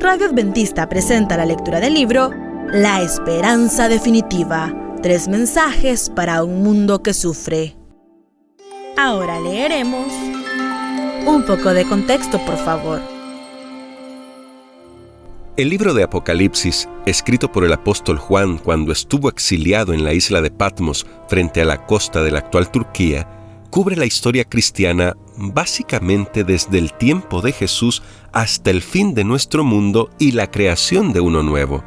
Radio Adventista presenta la lectura del libro La Esperanza Definitiva, 3 mensajes para un mundo que sufre. Ahora leeremos un poco de contexto, por favor. El libro de Apocalipsis, escrito por el apóstol Juan cuando estuvo exiliado en la isla de Patmos frente a la costa de la actual Turquía, cubre la historia cristiana básicamente desde el tiempo de Jesús hasta el fin de nuestro mundo y la creación de uno nuevo.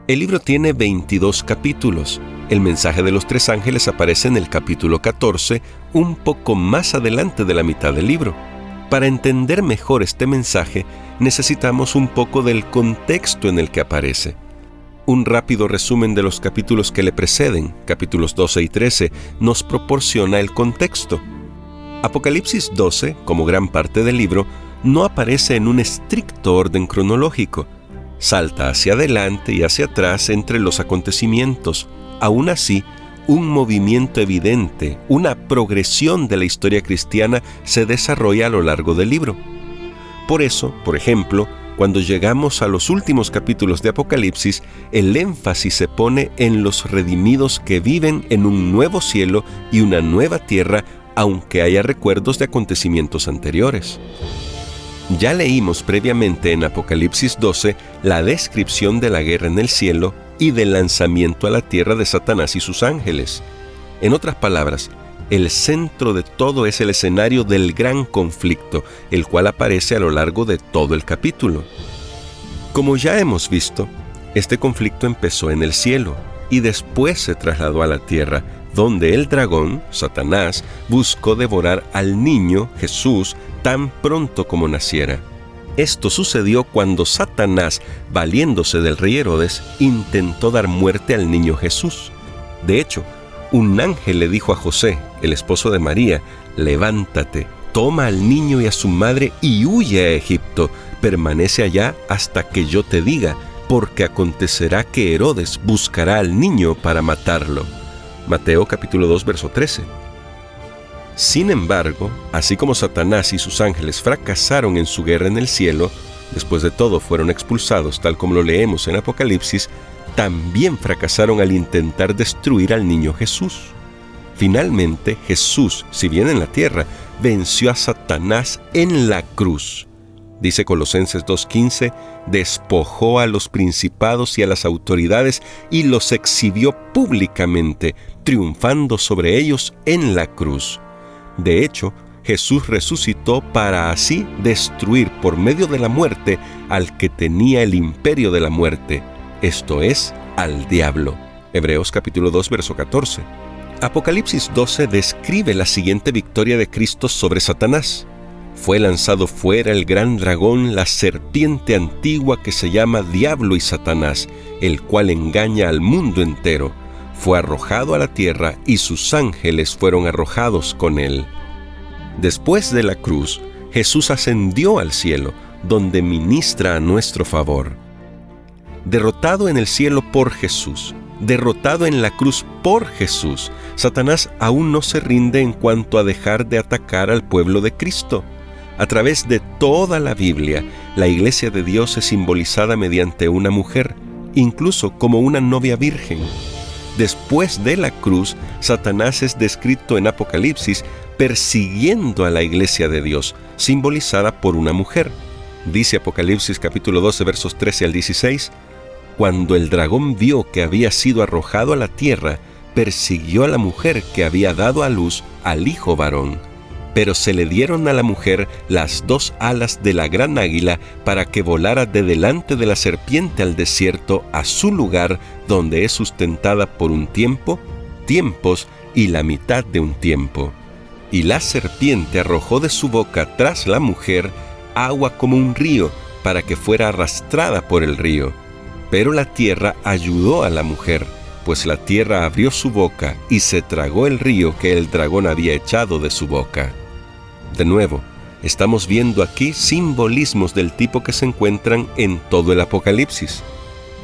El libro tiene 22 capítulos. El mensaje de los 3 ángeles aparece en el capítulo 14, un poco más adelante de la mitad del libro. Para entender mejor este mensaje, necesitamos un poco del contexto en el que aparece. Un rápido resumen de los capítulos que le preceden, capítulos 12 y 13, nos proporciona el contexto. Apocalipsis 12, como gran parte del libro, no aparece en un estricto orden cronológico. Salta hacia adelante y hacia atrás entre los acontecimientos. Aún así, un movimiento evidente, una progresión de la historia cristiana se desarrolla a lo largo del libro. Por eso, por ejemplo, cuando llegamos a los últimos capítulos de Apocalipsis, el énfasis se pone en los redimidos que viven en un nuevo cielo y una nueva tierra, aunque haya recuerdos de acontecimientos anteriores. Ya leímos previamente en Apocalipsis 12 la descripción de la guerra en el cielo y del lanzamiento a la tierra de Satanás y sus ángeles. En otras palabras, el centro de todo es el escenario del gran conflicto, el cual aparece a lo largo de todo el capítulo. Como ya hemos visto, este conflicto empezó en el cielo y después se trasladó a la tierra, donde el dragón, Satanás, buscó devorar al niño, Jesús, tan pronto como naciera. Esto sucedió cuando Satanás, valiéndose del rey Herodes, intentó dar muerte al niño Jesús. De hecho, un ángel le dijo a José, el esposo de María: «Levántate, toma al niño y a su madre y huye a Egipto. Permanece allá hasta que yo te diga, porque acontecerá que Herodes buscará al niño para matarlo». Mateo capítulo 2, verso 13. Sin embargo, así como Satanás y sus ángeles fracasaron en su guerra en el cielo, después de todo fueron expulsados, tal como lo leemos en Apocalipsis, también fracasaron al intentar destruir al niño Jesús. Finalmente, Jesús, si bien en la tierra, venció a Satanás en la cruz. Dice Colosenses 2:15, despojó a los principados y a las autoridades y los exhibió públicamente, triunfando sobre ellos en la cruz. De hecho, Jesús resucitó para así destruir por medio de la muerte al que tenía el imperio de la muerte, esto es, al diablo. Hebreos capítulo 2, verso 14. Apocalipsis 12 describe la siguiente victoria de Cristo sobre Satanás. Fue lanzado fuera el gran dragón, la serpiente antigua que se llama Diablo y Satanás, el cual engaña al mundo entero. Fue arrojado a la tierra y sus ángeles fueron arrojados con él. Después de la cruz, Jesús ascendió al cielo, donde ministra a nuestro favor. Derrotado en el cielo por Jesús, derrotado en la cruz por Jesús, Satanás aún no se rinde en cuanto a dejar de atacar al pueblo de Cristo. A través de toda la Biblia, la Iglesia de Dios es simbolizada mediante una mujer, incluso como una novia virgen. Después de la cruz, Satanás es descrito en Apocalipsis persiguiendo a la Iglesia de Dios, simbolizada por una mujer. Dice Apocalipsis capítulo 12, versos 13 al 16, «Cuando el dragón vio que había sido arrojado a la tierra, persiguió a la mujer que había dado a luz al hijo varón. Pero se le dieron a la mujer las 2 alas de la gran águila para que volara de delante de la serpiente al desierto, a su lugar donde es sustentada por un tiempo, tiempos y la mitad de un tiempo. Y la serpiente arrojó de su boca tras la mujer agua como un río, para que fuera arrastrada por el río. Pero la tierra ayudó a la mujer, pues la tierra abrió su boca y se tragó el río que el dragón había echado de su boca». De nuevo, estamos viendo aquí simbolismos del tipo que se encuentran en todo el Apocalipsis.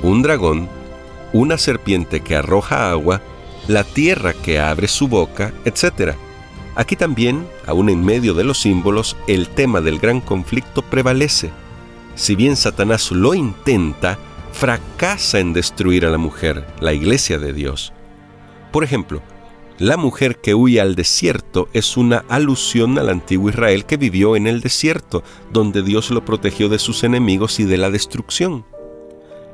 Un dragón, una serpiente que arroja agua, la tierra que abre su boca, etc. Aquí también, aún en medio de los símbolos, el tema del gran conflicto prevalece. Si bien Satanás lo intenta, fracasa en destruir a la mujer, la iglesia de Dios. Por ejemplo, la mujer que huye al desierto es una alusión al antiguo Israel que vivió en el desierto, donde Dios lo protegió de sus enemigos y de la destrucción.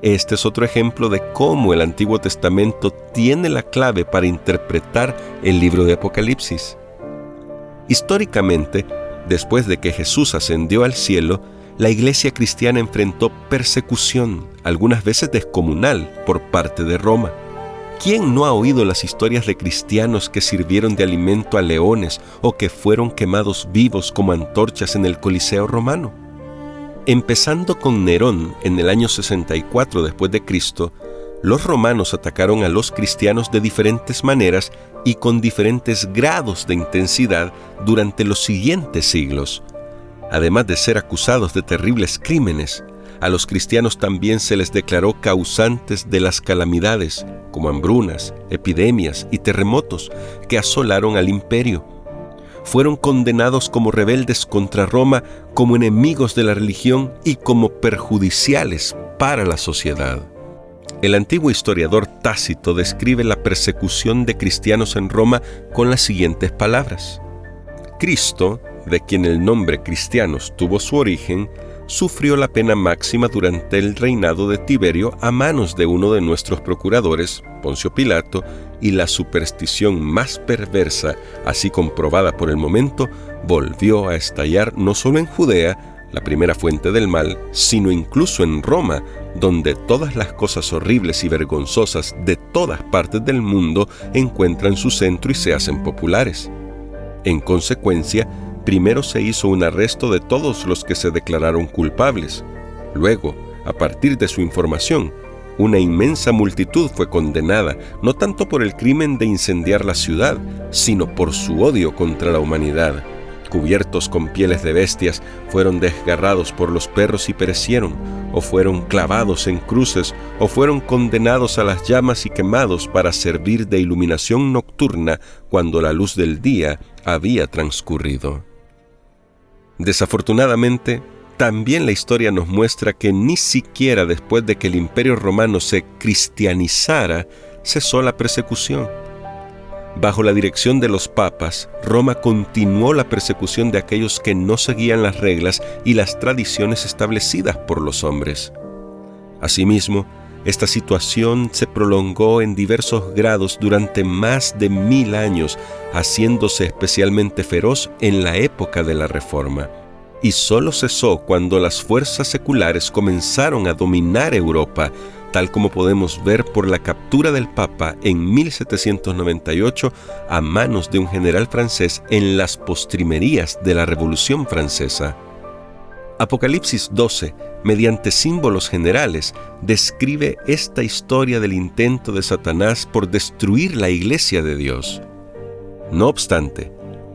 Este es otro ejemplo de cómo el Antiguo Testamento tiene la clave para interpretar el libro de Apocalipsis. Históricamente, después de que Jesús ascendió al cielo, la iglesia cristiana enfrentó persecución, algunas veces descomunal, por parte de Roma. ¿Quién no ha oído las historias de cristianos que sirvieron de alimento a leones o que fueron quemados vivos como antorchas en el Coliseo romano? Empezando con Nerón en el año 64 después de Cristo, los romanos atacaron a los cristianos de diferentes maneras y con diferentes grados de intensidad durante los siguientes siglos. Además de ser acusados de terribles crímenes, a los cristianos también se les declaró causantes de las calamidades, como hambrunas, epidemias y terremotos que asolaron al imperio. Fueron condenados como rebeldes contra Roma, como enemigos de la religión y como perjudiciales para la sociedad. El antiguo historiador Tácito describe la persecución de cristianos en Roma con las siguientes palabras: Cristo, de quien el nombre cristianos tuvo su origen, sufrió la pena máxima durante el reinado de Tiberio a manos de uno de nuestros procuradores, Poncio Pilato, y la superstición más perversa, así comprobada por el momento, volvió a estallar no solo en Judea, la primera fuente del mal, sino incluso en Roma, donde todas las cosas horribles y vergonzosas de todas partes del mundo encuentran su centro y se hacen populares. En consecuencia, primero se hizo un arresto de todos los que se declararon culpables. Luego, a partir de su información, una inmensa multitud fue condenada, no tanto por el crimen de incendiar la ciudad, sino por su odio contra la humanidad. Cubiertos con pieles de bestias, fueron desgarrados por los perros y perecieron, o fueron clavados en cruces, o fueron condenados a las llamas y quemados para servir de iluminación nocturna cuando la luz del día había transcurrido. Desafortunadamente, también la historia nos muestra que ni siquiera después de que el Imperio Romano se cristianizara, cesó la persecución. Bajo la dirección de los papas, Roma continuó la persecución de aquellos que no seguían las reglas y las tradiciones establecidas por los hombres. Asimismo, esta situación se prolongó en diversos grados durante más de 1000 años, haciéndose especialmente feroz en la época de la Reforma. Y solo cesó cuando las fuerzas seculares comenzaron a dominar Europa, tal como podemos ver por la captura del Papa en 1798 a manos de un general francés en las postrimerías de la Revolución Francesa. Apocalipsis 12, mediante símbolos generales, describe esta historia del intento de Satanás por destruir la iglesia de Dios. No obstante,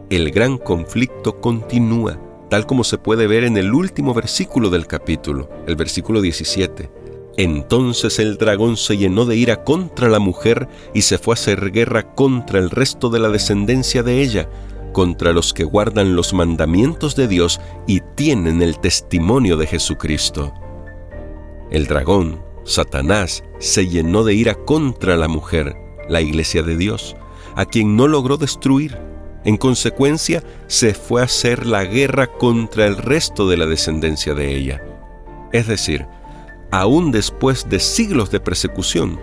el gran conflicto continúa, tal como se puede ver en el último versículo del capítulo, el versículo 17. Entonces el dragón se llenó de ira contra la mujer y se fue a hacer guerra contra el resto de la descendencia de ella, contra los que guardan los mandamientos de Dios y tienen el testimonio de Jesucristo. El dragón, Satanás, se llenó de ira contra la mujer, la iglesia de Dios, a quien no logró destruir. En consecuencia, se fue a hacer la guerra contra el resto de la descendencia de ella. Es decir, aún después de siglos de persecución,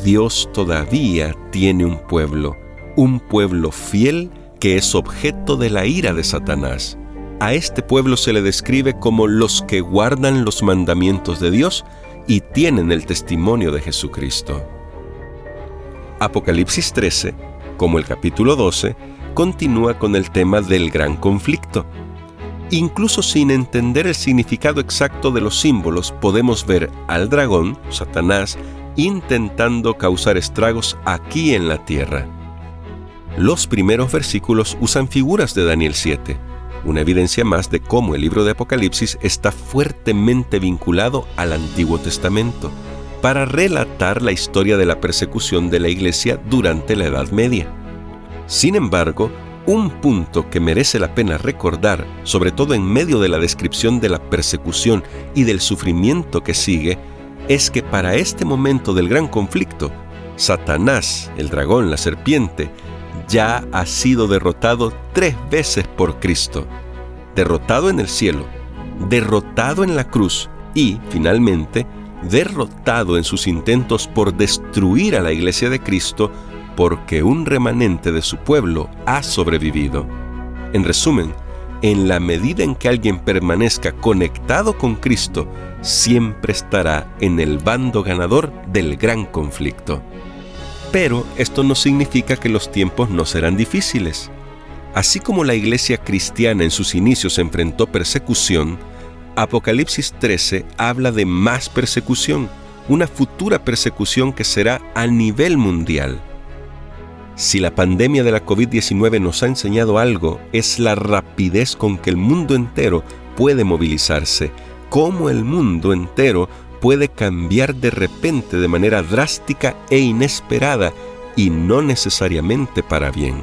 Dios todavía tiene un pueblo fiel que es objeto de la ira de Satanás. A este pueblo se le describe como los que guardan los mandamientos de Dios y tienen el testimonio de Jesucristo. Apocalipsis 13, como el capítulo 12, continúa con el tema del gran conflicto. Incluso sin entender el significado exacto de los símbolos, podemos ver al dragón, Satanás, intentando causar estragos aquí en la tierra. Los primeros versículos usan figuras de Daniel 7, una evidencia más de cómo el libro de Apocalipsis está fuertemente vinculado al Antiguo Testamento, para relatar la historia de la persecución de la iglesia durante la Edad Media. Sin embargo, Un punto que merece la pena recordar, sobre todo en medio de la descripción de la persecución y del sufrimiento que sigue, es que para este momento del gran conflicto, Satanás, el dragón, la serpiente, ya ha sido derrotado 3 veces por Cristo. Derrotado en el cielo, derrotado en la cruz y, finalmente, derrotado en sus intentos por destruir a la iglesia de Cristo, porque un remanente de su pueblo ha sobrevivido. En resumen, en la medida en que alguien permanezca conectado con Cristo, siempre estará en el bando ganador del gran conflicto. Pero esto no significa que los tiempos no serán difíciles. Así como la iglesia cristiana en sus inicios enfrentó persecución, Apocalipsis 13 habla de más persecución, una futura persecución que será a nivel mundial. Si la pandemia de la COVID-19 nos ha enseñado algo, es la rapidez con que el mundo entero puede movilizarse, cómo el mundo entero puede cambiar de repente de manera drástica e inesperada, y no necesariamente para bien.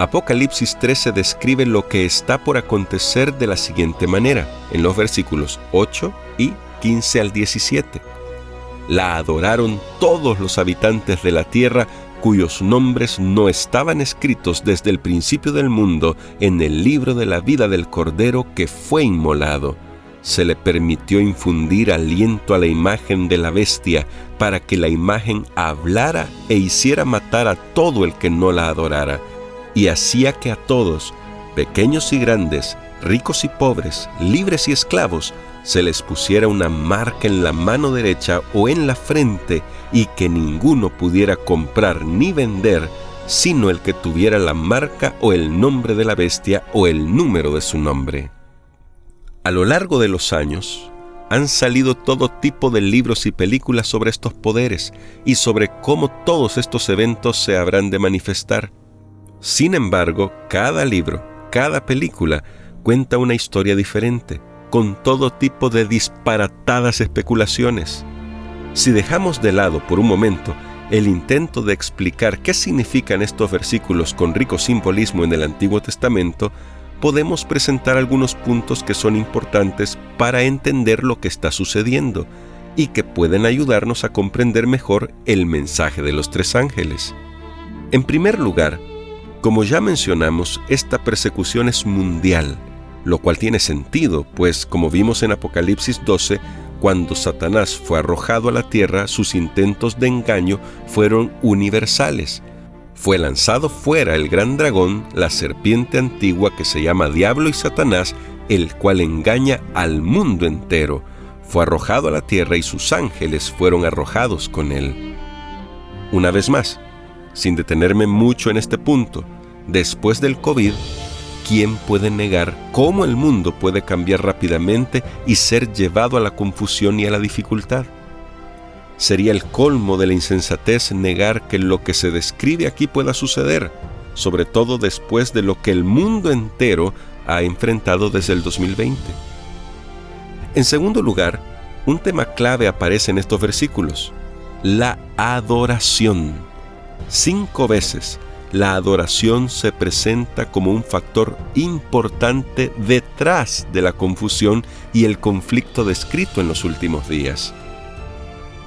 Apocalipsis 13 describe lo que está por acontecer de la siguiente manera, en los versículos 8 y 15 al 17. La adoraron todos los habitantes de la tierra, cuyos nombres no estaban escritos desde el principio del mundo en el libro de la vida del Cordero que fue inmolado. Se le permitió infundir aliento a la imagen de la bestia para que la imagen hablara e hiciera matar a todo el que no la adorara, y hacía que a todos, pequeños y grandes, ricos y pobres, libres y esclavos, se les pusiera una marca en la mano derecha o en la frente, y que ninguno pudiera comprar ni vender, sino el que tuviera la marca o el nombre de la bestia o el número de su nombre. A lo largo de los años, han salido todo tipo de libros y películas sobre estos poderes y sobre cómo todos estos eventos se habrán de manifestar. Sin embargo, cada libro, cada película, cuenta una historia diferente, con todo tipo de disparatadas especulaciones. Si dejamos de lado por un momento el intento de explicar qué significan estos versículos con rico simbolismo en el Antiguo Testamento, podemos presentar algunos puntos que son importantes para entender lo que está sucediendo y que pueden ayudarnos a comprender mejor el mensaje de los 3 ángeles. En primer lugar, como ya mencionamos, esta persecución es mundial, lo cual tiene sentido, pues como vimos en Apocalipsis 12, cuando Satanás fue arrojado a la tierra, sus intentos de engaño fueron universales. Fue lanzado fuera el gran dragón, la serpiente antigua que se llama Diablo y Satanás, el cual engaña al mundo entero. Fue arrojado a la tierra y sus ángeles fueron arrojados con él. Una vez más, sin detenerme mucho en este punto, después del COVID, ¿quién puede negar cómo el mundo puede cambiar rápidamente y ser llevado a la confusión y a la dificultad? Sería el colmo de la insensatez negar que lo que se describe aquí pueda suceder, sobre todo después de lo que el mundo entero ha enfrentado desde el 2020. En segundo lugar, un tema clave aparece en estos versículos: la adoración. 5 veces la adoración se presenta como un factor importante detrás de la confusión y el conflicto descrito en los últimos días.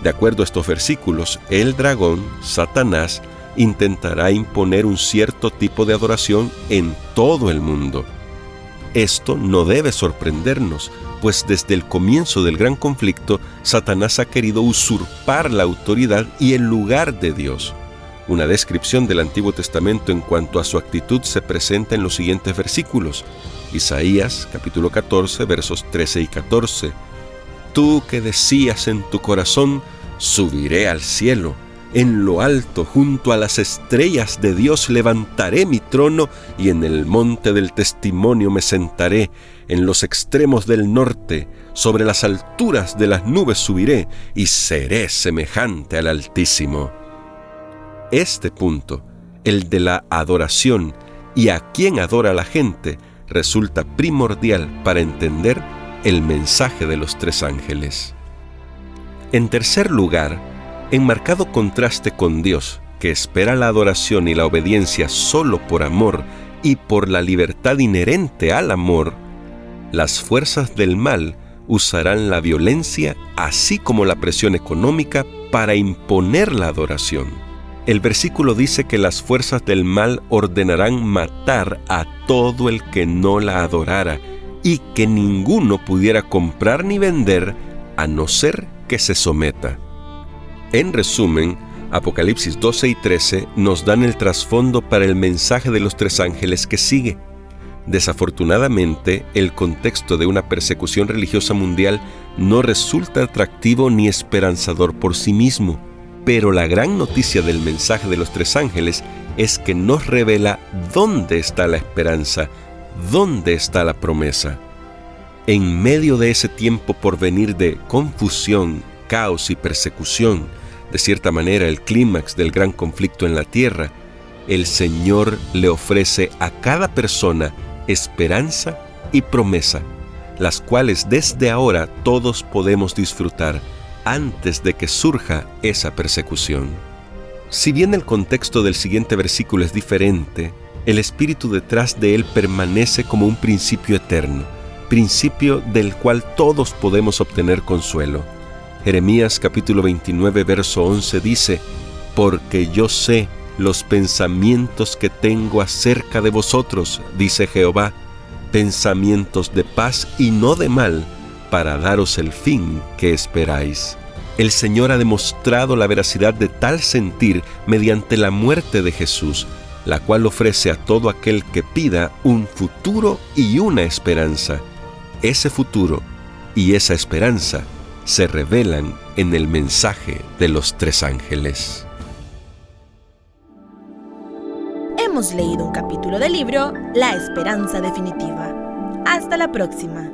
De acuerdo a estos versículos, el dragón, Satanás, intentará imponer un cierto tipo de adoración en todo el mundo. Esto no debe sorprendernos, pues desde el comienzo del gran conflicto, Satanás ha querido usurpar la autoridad y el lugar de Dios. Una descripción del Antiguo Testamento en cuanto a su actitud se presenta en los siguientes versículos. Isaías, capítulo 14, versos 13 y 14. Tú que decías en tu corazón, subiré al cielo, en lo alto, junto a las estrellas de Dios, levantaré mi trono y en el monte del testimonio me sentaré, en los extremos del norte, sobre las alturas de las nubes subiré y seré semejante al Altísimo. Este punto, el de la adoración y a quién adora la gente, resulta primordial para entender el mensaje de los 3 ángeles. En tercer lugar, en marcado contraste con Dios, que espera la adoración y la obediencia solo por amor y por la libertad inherente al amor, las fuerzas del mal usarán la violencia así como la presión económica para imponer la adoración. El versículo dice que las fuerzas del mal ordenarán matar a todo el que no la adorara y que ninguno pudiera comprar ni vender a no ser que se someta. En resumen, Apocalipsis 12 y 13 nos dan el trasfondo para el mensaje de los tres ángeles que sigue. Desafortunadamente, el contexto de una persecución religiosa mundial no resulta atractivo ni esperanzador por sí mismo, pero la gran noticia del mensaje de los tres ángeles es que nos revela dónde está la esperanza, dónde está la promesa. En medio de ese tiempo por venir de confusión, caos y persecución, de cierta manera el clímax del gran conflicto en la tierra, el Señor le ofrece a cada persona esperanza y promesa, las cuales desde ahora todos podemos disfrutar antes de que surja esa persecución. Si bien el contexto del siguiente versículo es diferente, el espíritu detrás de él permanece como un principio eterno, principio del cual todos podemos obtener consuelo. Jeremías capítulo 29, verso 11 dice: «Porque yo sé los pensamientos que tengo acerca de vosotros, dice Jehová, pensamientos de paz y no de mal, para daros el fin que esperáis». El Señor ha demostrado la veracidad de tal sentir mediante la muerte de Jesús, la cual ofrece a todo aquel que pida un futuro y una esperanza. Ese futuro y esa esperanza se revelan en el mensaje de los tres ángeles. Hemos leído un capítulo del libro La Esperanza Definitiva. Hasta la próxima.